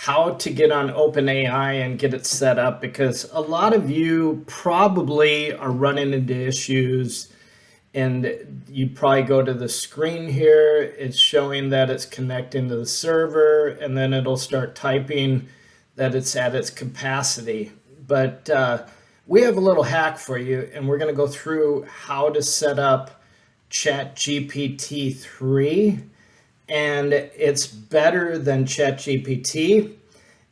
how to get on OpenAI and get it set up, because a lot of you probably are running into issues, and you probably go to the screen here, it's showing that it's connecting to the server, and then it'll start typing that it's at its capacity. But we have a little hack for you, and we're going to go through how to set up Chat GPT 3, and it's better than Chat GPT,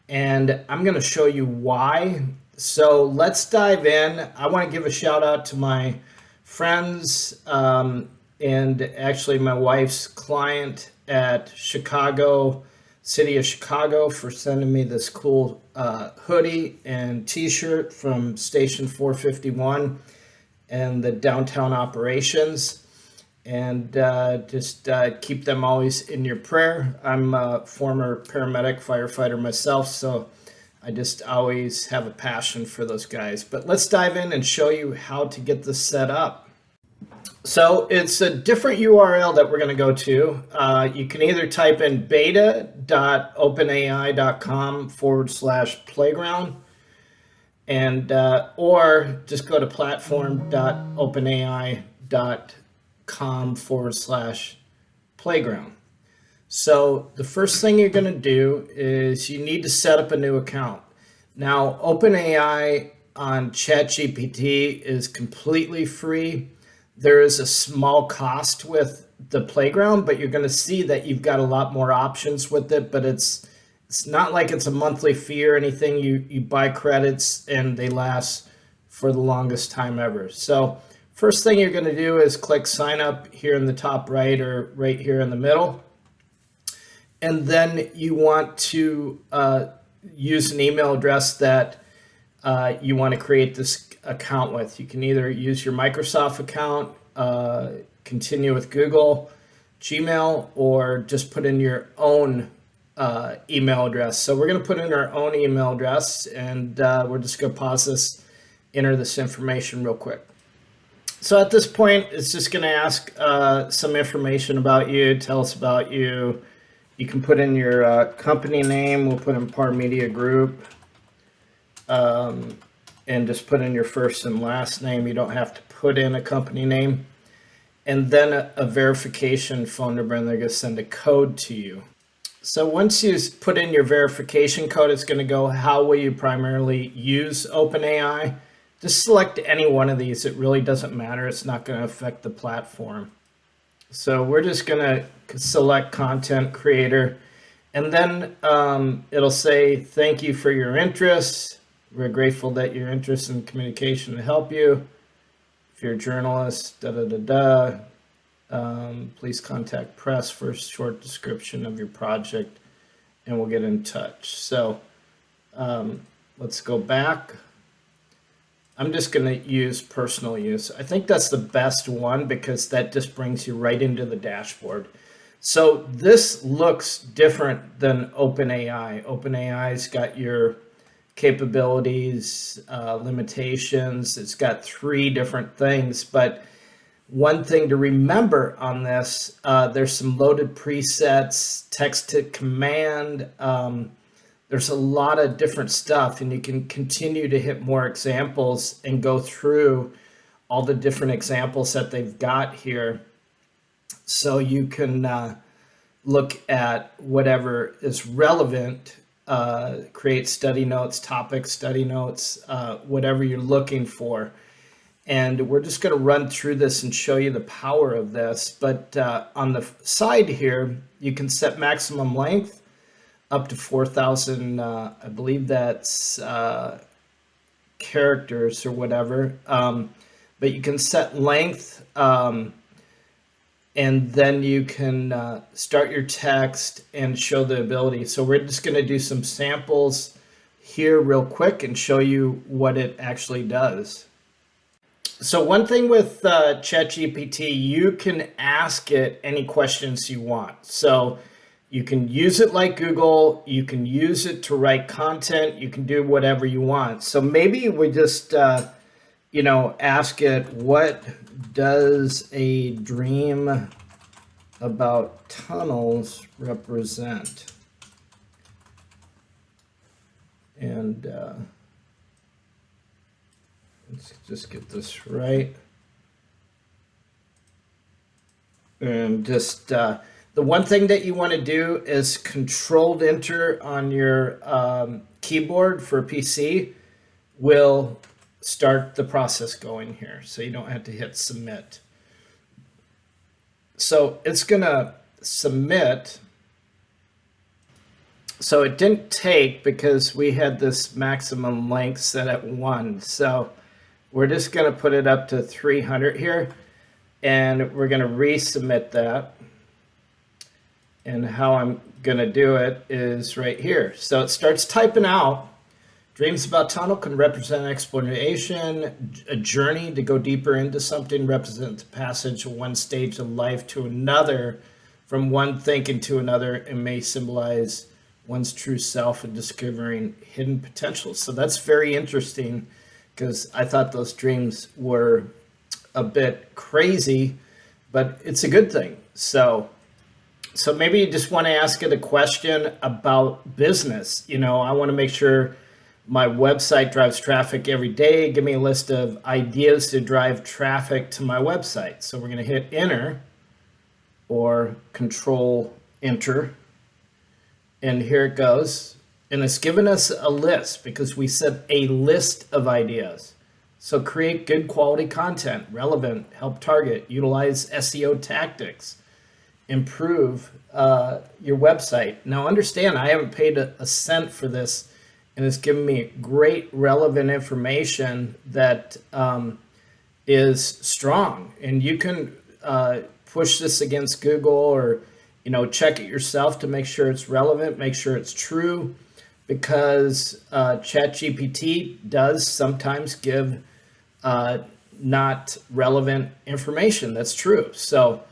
and I'm going to show you why. So let's dive in. I want to give a shout out to my friends and actually my wife's client at City of Chicago, for sending me this cool hoodie and t-shirt from Station 451 and the downtown operations. And just keep them always in your prayer. I'm a former paramedic firefighter myself, so I just always have a passion for those guys. But let's dive in and show you how to get this set up. So it's a different URL that we're going to go to. You can either type in beta.openai.com/playground, and or just go to platform.openai.com/playground. So the first thing you're going to do is you need to set up a new account. Now, OpenAI on ChatGPT is completely free. There is a small cost with the playground, but you're going to see that you've got a lot more options with it. But it's not like it's a monthly fee or anything. You buy credits and they last for the longest time ever. So first thing you're going to do is click sign up here in the top right, or right here in the middle. And then you want to use an email address that you want to create this account with. You can either use your Microsoft account, continue with Google, Gmail, or just put in your own email address. So we're going to put in our own email address, and we're just going to pause this, enter this information real quick. So at this point, it's just going to ask some information about you, tell us about you. You can put in your company name. We'll put in Par Media Group. And just put in your first and last name. You don't have to put in a company name. And then a verification phone number, and they're going to send a code to you. So once you put in your verification code, it's going to go, how will you primarily use OpenAI? Just select any one of these. It really doesn't matter. It's not going to affect the platform. So we're just going to select content creator. And then it'll say, thank you for your interest. We're grateful that you're interested in communication to help you. If you're a journalist, please contact press for a short description of your project, and we'll get in touch. So let's go back. I'm just going to use personal use. I think that's the best one because that just brings you right into the dashboard. So this looks different than OpenAI. OpenAI's got your capabilities, limitations. It's got 3 different things, but one thing to remember on this, there's some loaded presets, text to command. There's a lot of different stuff, and you can continue to hit more examples and go through all the different examples that they've got here. So you can look at whatever is relevant, create study notes, topic study notes, whatever you're looking for. And we're just going to run through this and show you the power of this. But on the side here, you can set maximum length up to 4,000, I believe that's characters or whatever. But you can set length, and then you can start your text and show the ability. So we're just going to do some samples here real quick and show you what it actually does. So one thing with ChatGPT, you can ask it any questions you want. So you can use it like Google, you can use it to write content, you can do whatever you want. So maybe we just, ask it, what does a dream about tunnels represent? And let's just get this right. And just the one thing that you want to do is Controlled Enter on your keyboard for PC will start the process going here, so you don't have to hit submit. So it's gonna submit. So it didn't take because we had this maximum length set at 1. So we're just gonna put it up to 300 here, and we're gonna resubmit that. And how I'm gonna do it is right here. So it starts typing out. Dreams about tunnel can represent exploration, a journey to go deeper into something, represents the passage of one stage of life to another, from one thinking to another, and may symbolize one's true self and discovering hidden potential. So that's very interesting, because I thought those dreams were a bit crazy, but it's a good thing. So maybe you just want to ask it a question about business. You know, I want to make sure my website drives traffic every day. Give me a list of ideas to drive traffic to my website. So we're going to hit enter or control enter. And here it goes. And it's given us a list because we said a list of ideas. So create good quality content, relevant, help target, utilize SEO tactics, improve your website. Now understand, I haven't paid a cent for this, and it's given me great relevant information that is strong. And you can push this against Google, or check it yourself to make sure it's relevant, make sure it's true, because Chat GPT does sometimes give not relevant information. That's true. So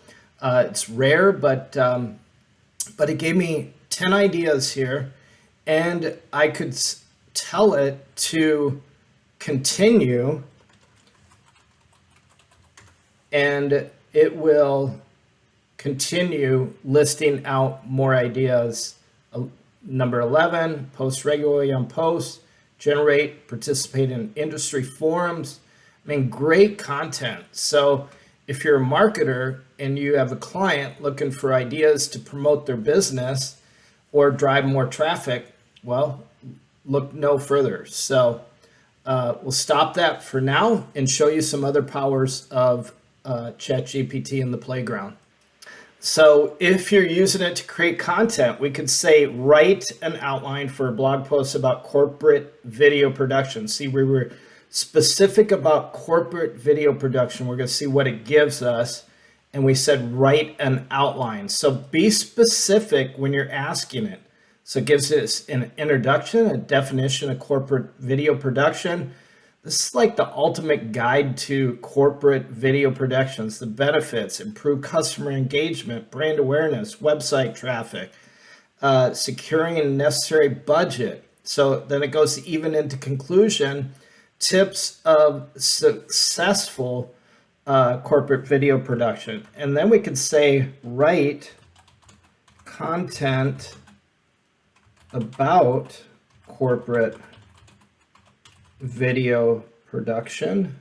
it's rare, but it gave me 10 ideas here, and I could tell it to continue, and it will continue listing out more ideas. Number 11, post regularly on posts, generate, participate in industry forums. I mean, great content. So if you're a marketer and you have a client looking for ideas to promote their business or drive more traffic, well, look no further. So we'll stop that for now and show you some other powers of ChatGPT in the playground. So if you're using it to create content, we could say write an outline for a blog post about corporate video production. See, we were specific about corporate video production. We're going to see what it gives us. And we said write an outline. So be specific when you're asking it. So it gives us an introduction, a definition of corporate video production. This is like the ultimate guide to corporate video productions, the benefits, improve customer engagement, brand awareness, website traffic, securing a necessary budget. So then it goes even into conclusion, tips of successful corporate video production. And then we could say write content about corporate video production.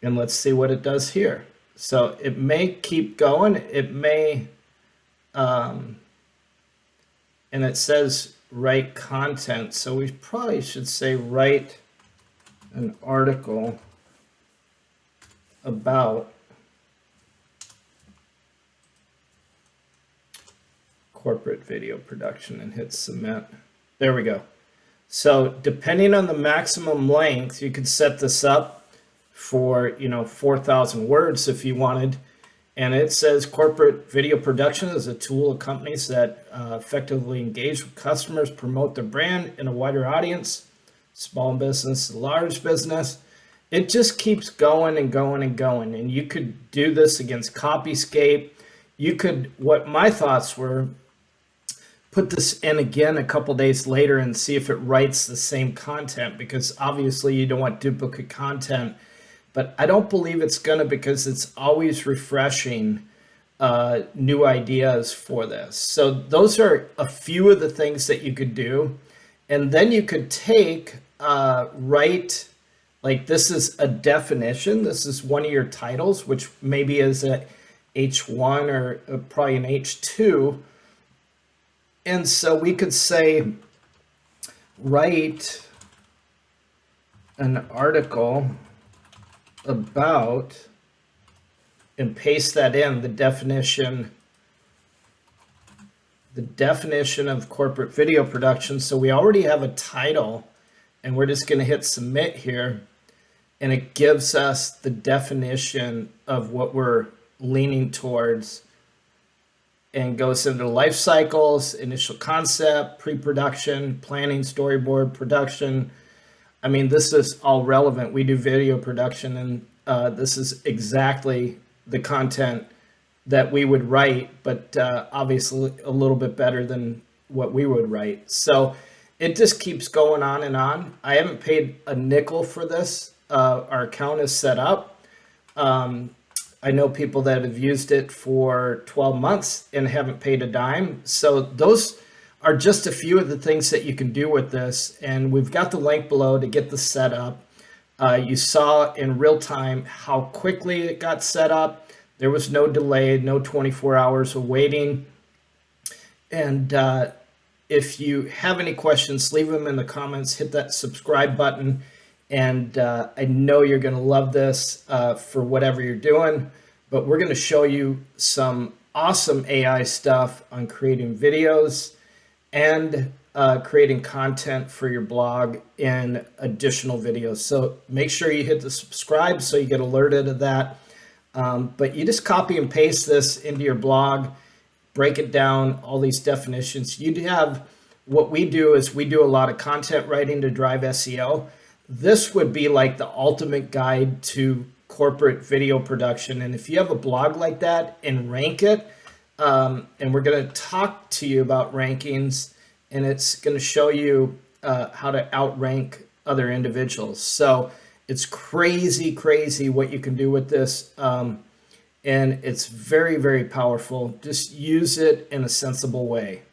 And let's see what it does here. So it may keep going. It may, and it says write content. So we probably should say write an article about corporate video production and hit submit. There we go. So depending on the maximum length, you could set this up for 4,000 words if you wanted. And it says corporate video production is a tool of companies that effectively engage with customers, promote their brand in a wider audience, small business, large business. It just keeps going and going and going. And you could do this against Copyscape. You could, what my thoughts were, put this in again a couple days later and see if it writes the same content, because obviously you don't want duplicate content. But I don't believe it's going to, because it's always refreshing new ideas for this. So those are a few of the things that you could do. And then you could take, write, like this is a definition. This is one of your titles, which maybe is a H1 or probably an H2. And so we could say, write an article about, and paste that in, the definition of corporate video production. So we already have a title, and we're just going to hit submit here, and it gives us the definition of what we're leaning towards, and goes into life cycles, initial concept, pre-production, planning, storyboard, production. I mean, this is all relevant. We do video production, and this is exactly the content that we would write, but obviously a little bit better than what we would write. So it just keeps going on and on. I haven't paid a nickel for this. Our account is set up. I know people that have used it for 12 months and haven't paid a dime. So those are just a few of the things that you can do with this. And we've got the link below to get this set up. You saw in real time how quickly it got set up. There was no delay, no 24 hours of waiting. And if you have any questions, leave them in the comments, hit that subscribe button. And I know you're going to love this for whatever you're doing, but we're going to show you some awesome AI stuff on creating videos and creating content for your blog and additional videos. So make sure you hit the subscribe so you get alerted of that. But you just copy and paste this into your blog, break it down, all these definitions. You'd have, what we do is we do a lot of content writing to drive SEO. This would be like the ultimate guide to corporate video production. And if you have a blog like that and rank it, and we're going to talk to you about rankings, and it's going to show you how to outrank other individuals. So it's crazy, crazy what you can do with this. And it's very, very powerful. Just use it in a sensible way.